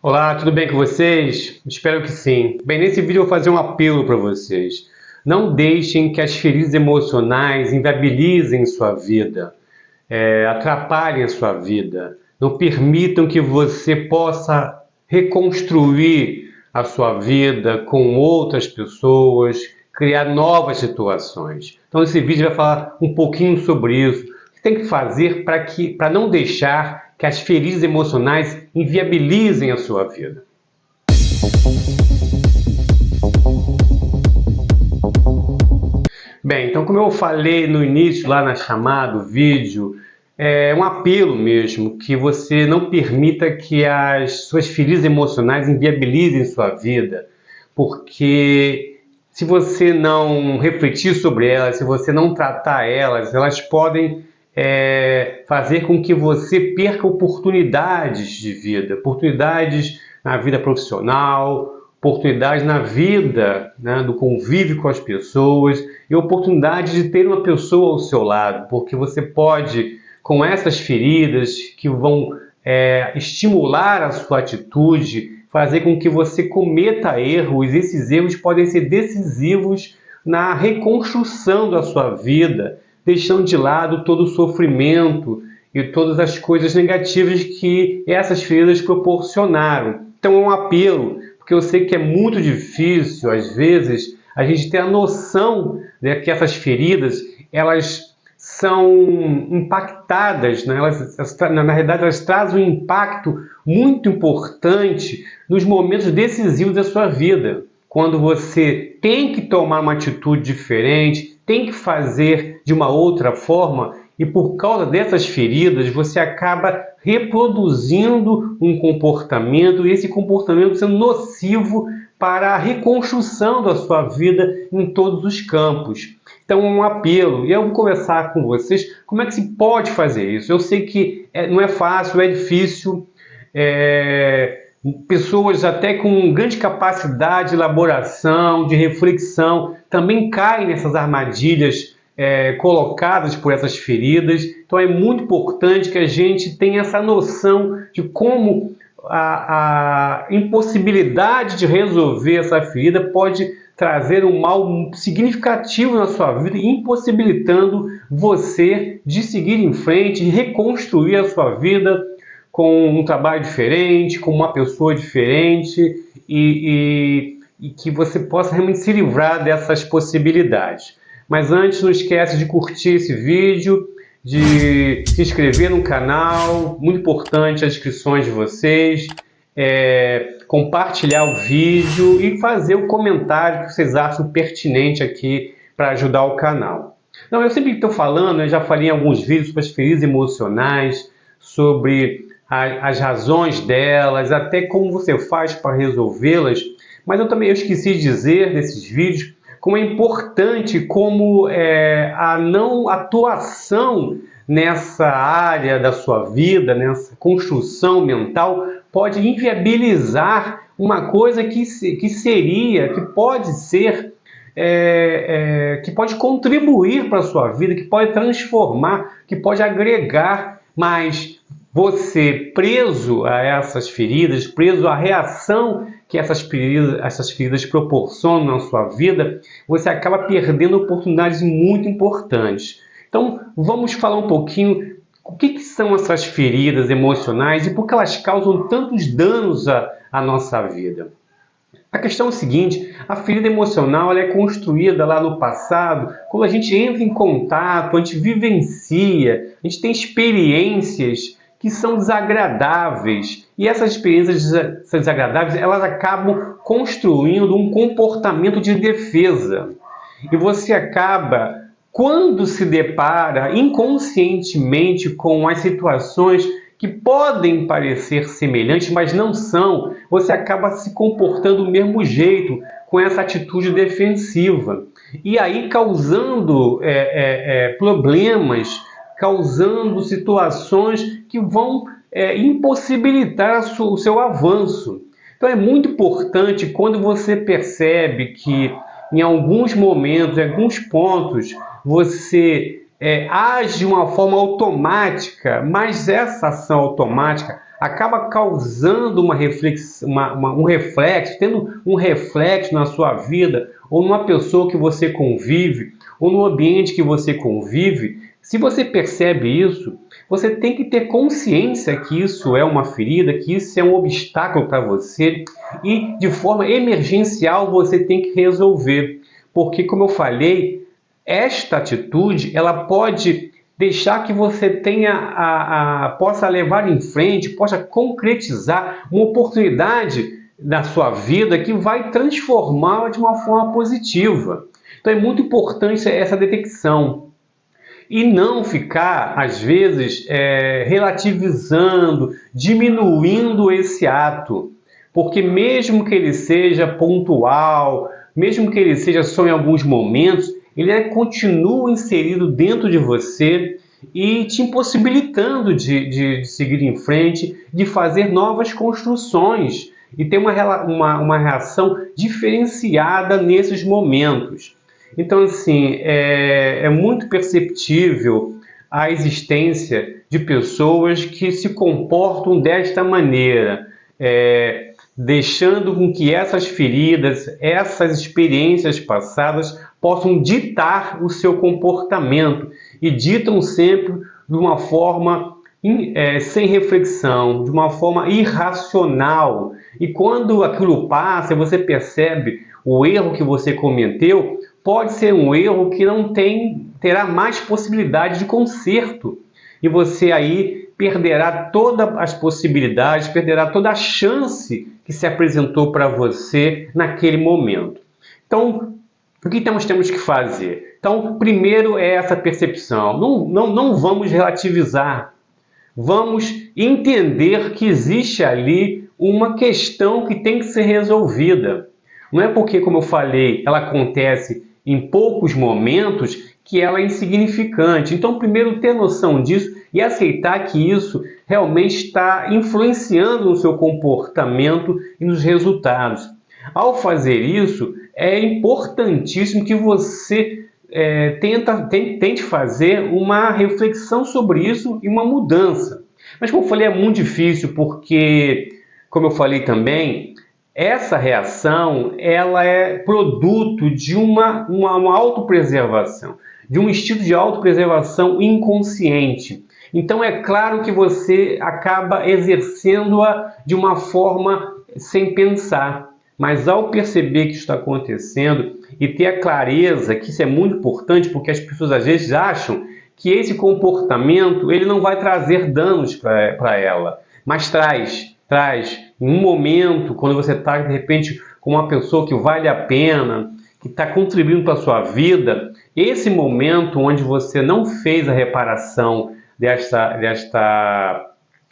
Olá, tudo bem com vocês? Espero que sim. Bem, nesse vídeo eu vou fazer um apelo para vocês. Não deixem que as feridas emocionais inviabilizem sua vida, atrapalhem a sua vida. Não permitam que você possa reconstruir a sua vida com outras pessoas, criar novas situações. Então esse vídeo vai falar um pouquinho sobre isso. O que tem que fazer para não deixar que as feridas emocionais inviabilizem a sua vida. Bem, então como eu falei no início lá na chamada, do vídeo, é um apelo mesmo, que você não permita que as suas feridas emocionais inviabilizem sua vida, porque se você não refletir sobre elas, se você não tratar elas, elas podem fazer com que você perca oportunidades de vida, oportunidades na vida profissional, oportunidades na vida, né, do convívio com as pessoas e oportunidade de ter uma pessoa ao seu lado, porque você pode, com essas feridas que vão estimular a sua atitude, fazer com que você cometa erros, e esses erros podem ser decisivos na reconstrução da sua vida, deixando de lado todo o sofrimento e todas as coisas negativas que essas feridas proporcionaram. Então é um apelo, porque eu sei que é muito difícil, às vezes, a gente ter a noção, né, que essas feridas, elas são impactadas, né? Na realidade, elas trazem um impacto muito importante nos momentos decisivos da sua vida, quando você tem que tomar uma atitude diferente, tem que fazer de uma outra forma, e por causa dessas feridas você acaba reproduzindo um comportamento, e esse comportamento sendo nocivo para a reconstrução da sua vida em todos os campos. Então, um apelo, e eu vou conversar com vocês como é que se pode fazer isso. Eu sei que não é fácil, é difícil, pessoas até com grande capacidade de elaboração, de reflexão, também caem nessas armadilhas colocadas por essas feridas. Então é muito importante que a gente tenha essa noção de como a impossibilidade de resolver essa ferida pode trazer um mal significativo na sua vida, impossibilitando você de seguir em frente e reconstruir a sua vida com um trabalho diferente, com uma pessoa diferente e que você possa realmente se livrar dessas possibilidades. Mas antes, não esquece de curtir esse vídeo, de se inscrever no canal, muito importante as inscrições de vocês, compartilhar o vídeo e fazer o comentário que vocês acham pertinente aqui para ajudar o canal. Não, eu sempre estou falando, eu já falei em alguns vídeos sobre as feridas emocionais, sobre as razões delas, até como você faz para resolvê-las, mas eu esqueci de dizer nesses vídeos como é importante como a não atuação nessa área da sua vida, nessa construção mental, pode inviabilizar uma coisa que pode ser, que pode contribuir para a sua vida, que pode transformar, que pode agregar, mas você preso a essas feridas, preso à reação que essas feridas proporcionam na sua vida, você acaba perdendo oportunidades muito importantes. Então, vamos falar um pouquinho o que são essas feridas emocionais e por que elas causam tantos danos à nossa vida. A questão é o seguinte: a ferida emocional ela é construída lá no passado, quando a gente entra em contato, a gente vivencia, a gente tem experiências que são desagradáveis, e essas experiências desagradáveis elas acabam construindo um comportamento de defesa, e você acaba, quando se depara inconscientemente com as situações que podem parecer semelhantes, mas não são, você acaba se comportando do mesmo jeito, com essa atitude defensiva, e aí causando problemas, causando situações que vão impossibilitar o seu avanço. Então é muito importante, quando você percebe que em alguns momentos, em alguns pontos, você age de uma forma automática, mas essa ação automática acaba causando uma reflexão, um reflexo, tendo um reflexo na sua vida, ou numa pessoa que você convive, ou no ambiente que você convive. Se você percebe isso, você tem que ter consciência que isso é uma ferida, que isso é um obstáculo para você, e de forma emergencial você tem que resolver. Porque, como eu falei, esta atitude ela pode deixar que você possa levar em frente, possa concretizar uma oportunidade na sua vida que vai transformá-la de uma forma positiva. Então é muito importante essa detecção. E não ficar, às vezes, relativizando, diminuindo esse ato. Porque mesmo que ele seja pontual, mesmo que ele seja só em alguns momentos, ele continua inserido dentro de você e te impossibilitando de seguir em frente, de fazer novas construções e ter uma reação diferenciada nesses momentos. Então, assim, é muito perceptível a existência de pessoas que se comportam desta maneira, deixando com que essas feridas, essas experiências passadas possam ditar o seu comportamento e ditam sempre de uma forma sem reflexão, de uma forma irracional. E quando aquilo passa, você percebe o erro que você cometeu, pode ser um erro que não terá mais possibilidade de conserto. E você aí perderá todas as possibilidades, perderá toda a chance que se apresentou para você naquele momento. Então, o que temos que fazer? Então, primeiro é essa percepção. Não vamos relativizar. Vamos entender que existe ali uma questão que tem que ser resolvida. Não é porque, como eu falei, ela acontece em poucos momentos que ela é insignificante. Então, primeiro, ter noção disso e aceitar que isso realmente está influenciando no seu comportamento e nos resultados. Ao fazer isso, é importantíssimo que você tente fazer uma reflexão sobre isso e uma mudança. Mas, como eu falei, é muito difícil porque, como eu falei também, essa reação ela é produto de uma autopreservação, de um estilo de autopreservação inconsciente. Então é claro que você acaba exercendo-a de uma forma sem pensar. Mas ao perceber que isso está acontecendo e ter a clareza que isso é muito importante, porque as pessoas às vezes acham que esse comportamento ele não vai trazer danos para ela, mas traz. Em um momento, quando você está, de repente, com uma pessoa que vale a pena, que está contribuindo para a sua vida, esse momento onde você não fez a reparação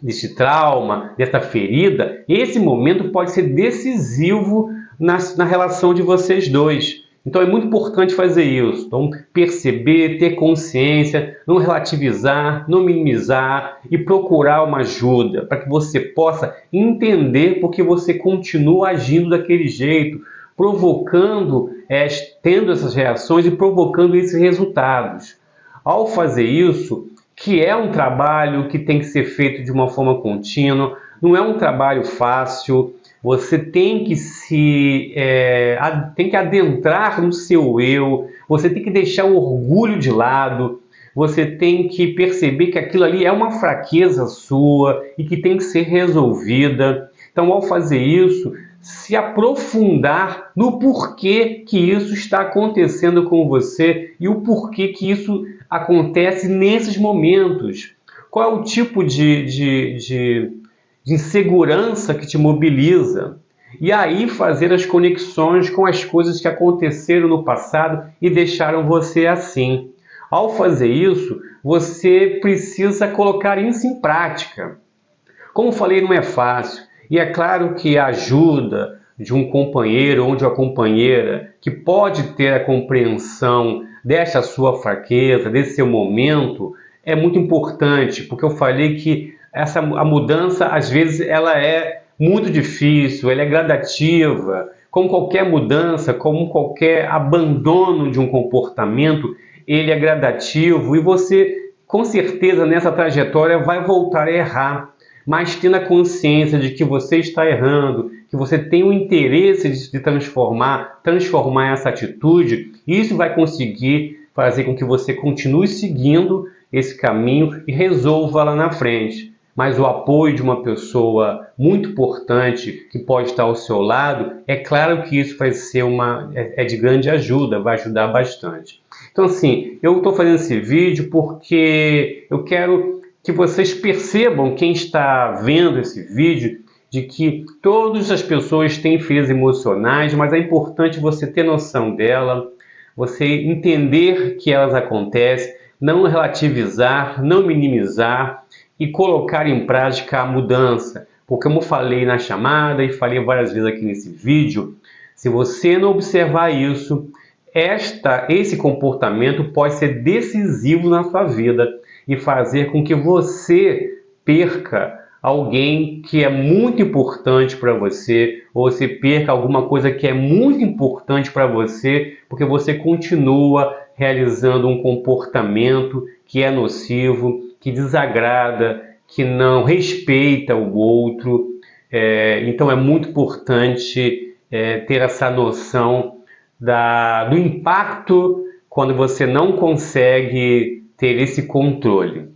desse trauma, dessa ferida, esse momento pode ser decisivo na relação de vocês dois. Então é muito importante fazer isso. Então, perceber, ter consciência, não relativizar, não minimizar e procurar uma ajuda para que você possa entender porque você continua agindo daquele jeito, provocando, tendo essas reações e provocando esses resultados. Ao fazer isso, que é um trabalho que tem que ser feito de uma forma contínua, não é um trabalho fácil. Você tem que tem que adentrar no seu eu, você tem que deixar o orgulho de lado, você tem que perceber que aquilo ali é uma fraqueza sua e que tem que ser resolvida. Então, ao fazer isso, se aprofundar no porquê que isso está acontecendo com você e o porquê que isso acontece nesses momentos. Qual é o tipo de insegurança que te mobiliza? E aí fazer as conexões com as coisas que aconteceram no passado e deixaram você assim. Ao fazer isso, você precisa colocar isso em prática. Como falei, não é fácil. E é claro que a ajuda de um companheiro ou de uma companheira que pode ter a compreensão desta sua fraqueza, desse seu momento, é muito importante, porque eu falei que a mudança, às vezes, ela é muito difícil, ela é gradativa. Como qualquer mudança, como qualquer abandono de um comportamento, ele é gradativo e você, com certeza, nessa trajetória vai voltar a errar. mas tendo a consciência de que você está errando, que você tem o interesse de transformar essa atitude, isso vai conseguir fazer com que você continue seguindo esse caminho e resolva lá na frente. Mas o apoio de uma pessoa muito importante que pode estar ao seu lado, é claro que isso vai ser de grande ajuda, vai ajudar bastante. Então assim, eu estou fazendo esse vídeo porque eu quero que vocês percebam, quem está vendo esse vídeo, de que todas as pessoas têm feridas emocionais, mas é importante você ter noção dela, você entender que elas acontecem, não relativizar, não minimizar e colocar em prática a mudança. Porque como eu falei na chamada e falei várias vezes aqui nesse vídeo, se você não observar isso, esse comportamento pode ser decisivo na sua vida e fazer com que você perca alguém que é muito importante para você, ou você perca alguma coisa que é muito importante para você, porque você continua realizando um comportamento que é nocivo, que desagrada, que não respeita o outro. Então é muito importante ter essa noção do impacto quando você não consegue ter esse controle.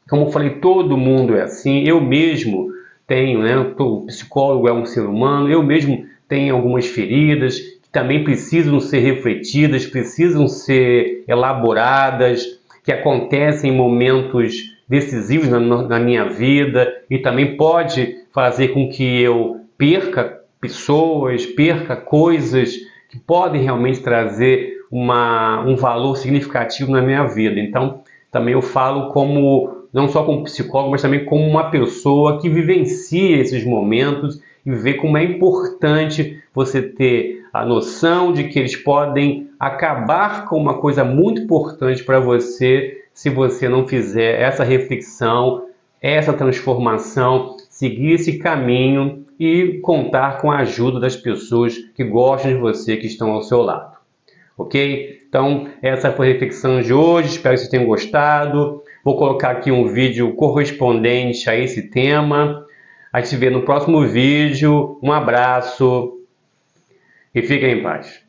Como eu falei, todo mundo é assim, eu mesmo tenho, né? O psicólogo é um ser humano, eu mesmo tenho algumas feridas que também precisam ser refletidas, precisam ser elaboradas, que acontecem em momentos decisivos na minha vida e também pode fazer com que eu perca pessoas, perca coisas que podem realmente trazer um valor significativo na minha vida. Então, também eu falo não só como psicólogo, mas também como uma pessoa que vivencia esses momentos e vê como é importante você ter a noção de que eles podem acabar com uma coisa muito importante para você se você não fizer essa reflexão, essa transformação, seguir esse caminho e contar com a ajuda das pessoas que gostam de você, que estão ao seu lado. Ok? Então, essa foi a reflexão de hoje, espero que vocês tenham gostado. Vou colocar aqui um vídeo correspondente a esse tema. A gente se vê no próximo vídeo. Um abraço e fiquem em paz.